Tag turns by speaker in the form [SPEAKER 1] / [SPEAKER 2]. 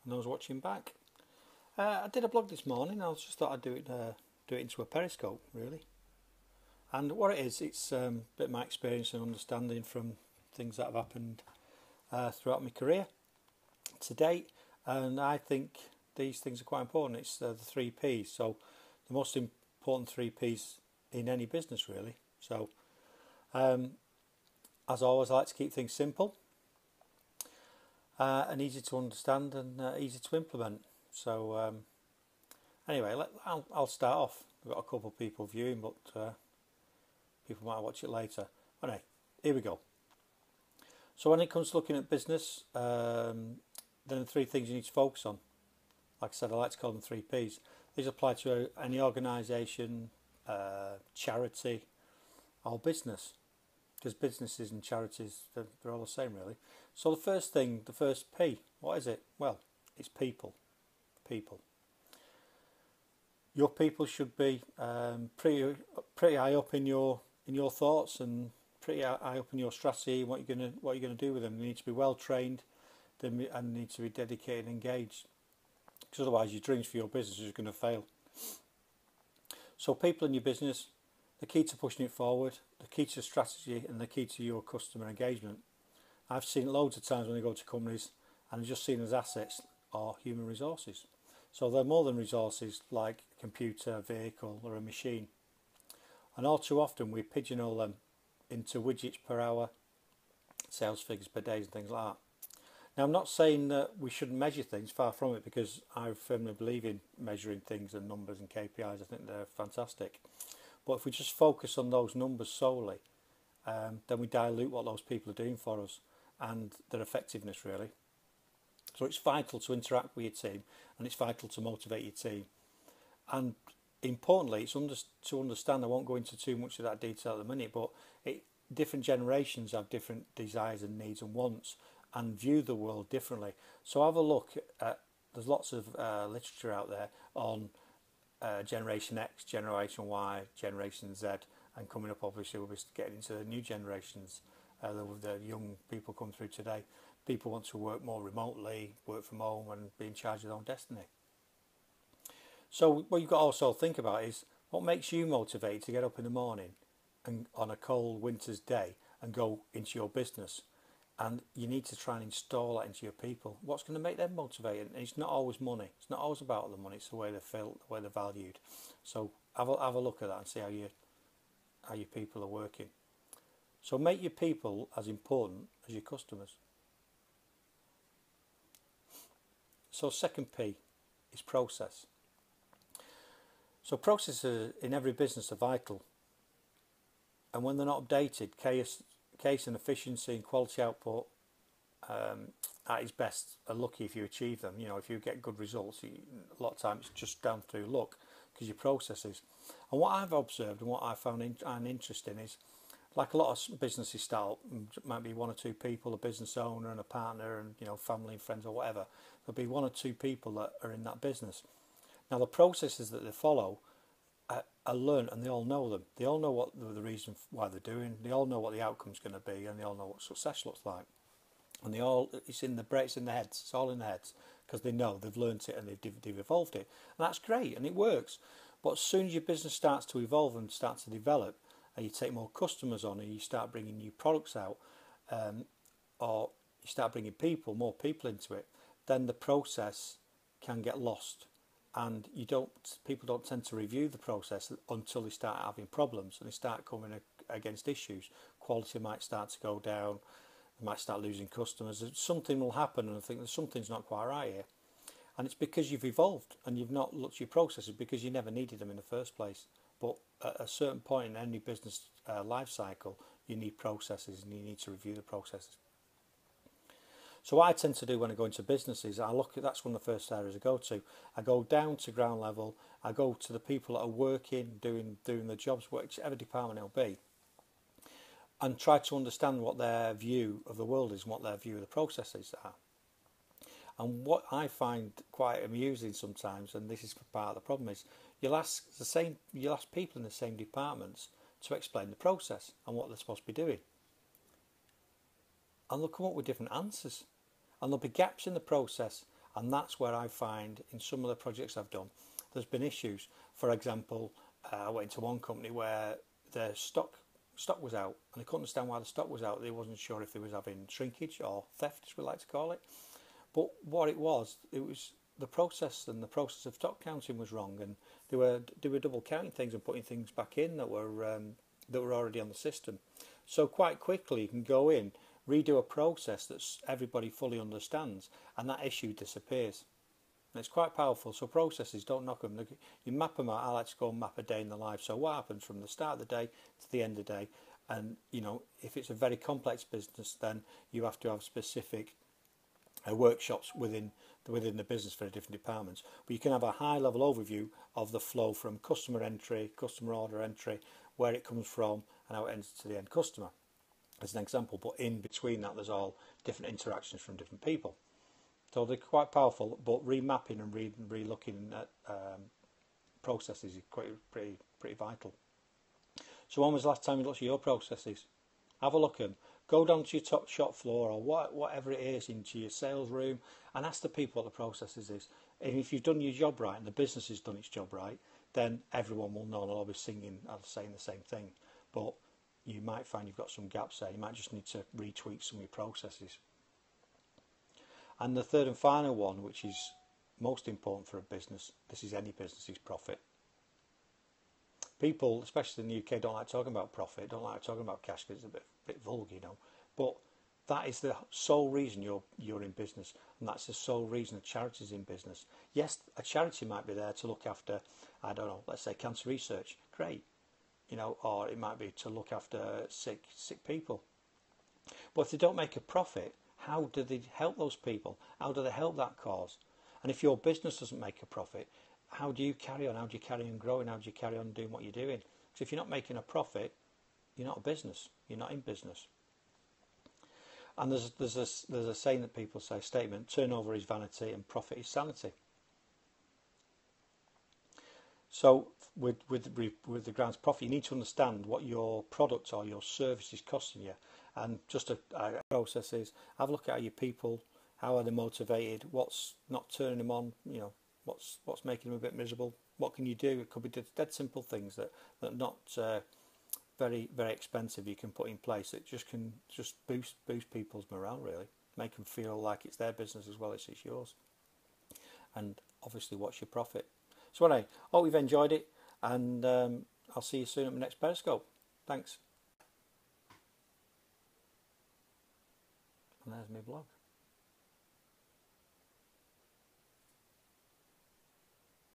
[SPEAKER 1] and those watching back. I did a blog this morning. I just thought I'd do it into a periscope, really. And what it is, it's a bit of my experience and understanding from things that have happened throughout my career to date. And I think these things are quite important. It's the 3Ps. So the most important 3Ps in any business, really. So as always, I like to keep things simple and easy to understand and easy to implement. So anyway, I'll start off. We've got a couple of people viewing, but people might watch it later. Anyway, here we go. So when it comes to looking at business, then the three things you need to focus on. Like I said, I like to call them 3Ps. These apply to any organisation, charity, or business. Because businesses and charities, they're all the same, really. So the first thing, the first P, what is it? Well, it's people. People. Your people should be pretty high up in your thoughts and pretty high up in your strategy. What you're gonna do with them. They need to be well trained, and need to be dedicated and engaged. Because otherwise, your dreams for your business is going to fail. So people in your business, the key to pushing it forward, the key to strategy, and the key to your customer engagement. I've seen it loads of times when I go to companies and they're just seen as assets or human resources. So they're more than resources like a computer, a vehicle or a machine. And all too often we pigeonhole them into widgets per hour, sales figures per day and things like that. Now I'm not saying that we shouldn't measure things, far from it, because I firmly believe in measuring things and numbers and KPIs. I think they're fantastic. But if we just focus on those numbers solely, then we dilute what those people are doing for us and their effectiveness, really. So it's vital to interact with your team, and it's vital to motivate your team. And importantly, it's to understand, I won't go into too much of that detail at the minute, but different generations have different desires and needs and wants and view the world differently. So have a look at, there's lots of literature out there on Generation X, Generation Y, Generation Z, and coming up obviously we'll be getting into the new generations, the young people come through today. People want to work more remotely, work from home and be in charge of their own destiny. So what you've got to also think about is what makes you motivated to get up in the morning and on a cold winter's day and go into your business. And you need to try and install that into your people. What's going to make them motivated? And it's not always money. It's not always about the money. It's the way they feel, the way they're valued. So have a look at that and see how your people are working. So make your people as important as your customers. So second P is process. So processes in every business are vital. And when they're not updated, case and efficiency and quality output at its best are lucky if you achieve them. You know, if you get good results, a lot of times it's just down through luck because your processes. And what I've observed and what I found interesting is, like a lot of businesses start, might be one or two people, a business owner and a partner and, you know, family and friends or whatever. There'll be one or two people that are in that business. Now the processes that they follow are learned, and they all know them. They all know what the reason why they're doing. They all know what the outcome's going to be, and they all know what success looks like. And it's in their heads. It's all in their heads because they know they've learnt it and they've evolved it, and that's great and it works. But as soon as your business starts to evolve and start to develop, and you take more customers on, and you start bringing new products out, or you start bringing more people into it, then the process can get lost. And people don't tend to review the process until they start having problems and they start coming against issues. Quality might start to go down, they might start losing customers. Something will happen, and I think that something's not quite right here. And it's because you've evolved and you've not looked at your processes because you never needed them in the first place. But at a certain point in any business life cycle, you need processes and you need to review the processes. So what I tend to do when I go into businesses, that's one of the first areas I go to. I go down to ground level, I go to the people that are working, doing the jobs, whichever department it'll be, and try to understand what their view of the world is and what their view of the processes are. And what I find quite amusing sometimes, and this is part of the problem, is you'll ask people in the same departments to explain the process and what they're supposed to be doing. And they'll come up with different answers. And there'll be gaps in the process, And that's where I find in some of the projects I've done, there's been issues. For example, I went into one company where their stock was out, and they couldn't understand why the stock was out. They wasn't sure if they was having shrinkage or theft, as we like to call it. But what it was the process, and the process of stock counting was wrong, and they were double counting things and putting things back in that were already on the system. So quite quickly you can go in, redo a process that everybody fully understands, and that issue disappears. And it's quite powerful. So processes, don't knock them. You map them out. I like to go and map a day in the life. So what happens from the start of the day to the end of the day? And if it's a very complex business, then you have to have specific workshops within the business for the different departments. But you can have a high level overview of the flow from customer entry, customer order entry, where it comes from, and how it ends to the end customer, as an example. But in between that, there's all different interactions from different people. So they're quite powerful, but remapping and re-looking at processes is pretty vital. So when was the last time you looked at your processes? Have a look at them. Go down to your top shop floor or whatever it is, into your sales room, and ask the people what the processes is. And if you've done your job right and the business has done its job right, then everyone will know, and they'll all be saying the same thing. But you might find you've got some gaps there. You might just need to retweak some of your processes. And the third and final one, which is most important for a business, this is any business, is profit. People, especially in the UK, don't like talking about profit, don't like talking about cash because it's a bit vulgar, But that is the sole reason you're in business, and that's the sole reason a charity's in business. Yes, a charity might be there to look after, I don't know, let's say cancer research, great, or it might be to look after sick people. But if they don't make a profit, how do they help those people? How do they help that cause? And if your business doesn't make a profit, how do you carry on? How do you carry on growing? How do you carry on doing what you're doing? Because if you're not making a profit, you're not a business. You're not in business. And there's a saying that people say, statement: turnover is vanity and profit is sanity. So with regards to profit, you need to understand what your product or your service is costing you. And just a process is, have a look at how your people, how are they motivated, what's not turning them on, what's making them a bit miserable, what can you do? It could be dead simple things that not very, very expensive you can put in place that can boost people's morale, really, make them feel like it's their business as well as it's yours. And obviously, what's your profit? So anyway, hope you've enjoyed it, and I'll see you soon at my next Periscope. Thanks. And there's my blog.